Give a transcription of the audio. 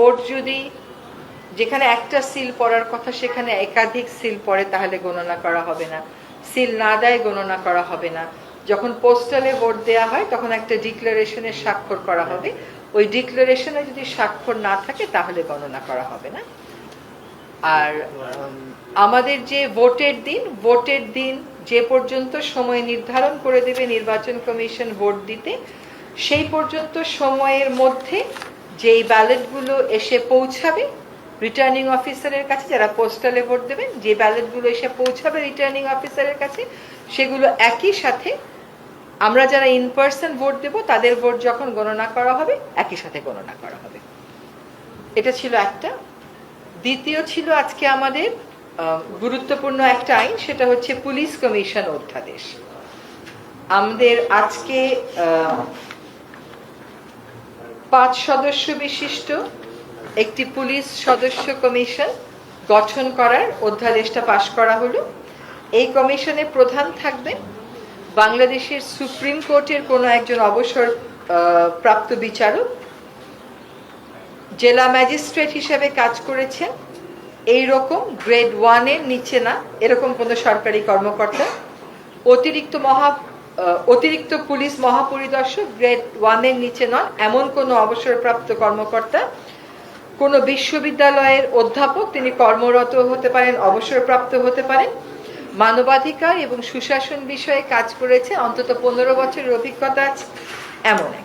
Vote যদি যেখানে একটা সিল পড়ার কথা সেখানে একাধিক সিল পড়ে তাহলে গণনা করা হবে না, সিল না দেয় গণনা করা হবে না। যখন পোস্টালে ভোট দেওয়া হয় তখন একটা ডিক্লারেশনে স্বাক্ষর করা হবে, ওই ডিক্লারেশনে যদি স্বাক্ষর না থাকে তাহলে গণনা করা হবে না। আর আমাদের যে ভোটের দিন যে পর্যন্ত সময় নির্ধারণ করে দেবে নির্বাচন কমিশন ভোট দিতে, সেই পর্যন্ত সময়ের মধ্যে যেই ব্যালটগুলো এসে পৌঁছাবে রিটার্নিং অফিসারের কাছে, যারা পোস্টালে ভোট দেবেন, যে ব্যালটগুলো এসে পৌঁছাবে রিটার্নিং অফিসারের কাছে, সেগুলো একই সাথে আমরা যারা ইন পার্সন ভোট দেব তাদের ভোট যখন গণনা করা হবে একই সাথে গণনা করা হবে। এটা ছিল একটা। দ্বিতীয় ছিল আজকে আমাদের গুরুত্বপূর্ণ একটা আইন, সেটা হচ্ছে পুলিশ কমিশন অধ্যাদেশ। আমাদের আজকে 5 সদস্য বিশিষ্ট একটি পুলিশ সদস্য কমিশন গঠন করার অধ্যাদেশটা পাশ করা হলো। এই কমিশনে প্রধান থাকবেন বাংলাদেশের সুপ্রিম কোর্টের কোনো একজন অবসর প্রাপ্ত বিচারক, জেলা ম্যাজিস্ট্রেট হিসেবে কাজ করেছেন এইরকম গ্রেড 1 এর নিচে না এরকম কোনো সরকারি কর্মকর্তা, অতিরিক্ত পুলিশ মহাপরিদর্শক গ্রেড 1 এর নিচে নন এমন কোনো অবসরপ্রাপ্ত কর্মকর্তা, কোনো বিশ্ববিদ্যালয়ের অধ্যাপক, তিনি কর্মরত হতে পারেন, অবসরপ্রাপ্ত হতে পারেন, মানবাধিকার এবং সুশাসন বিষয়ে কাজ করেছে, অন্তত 15 বছরের অভিজ্ঞতা আছে এমন এক।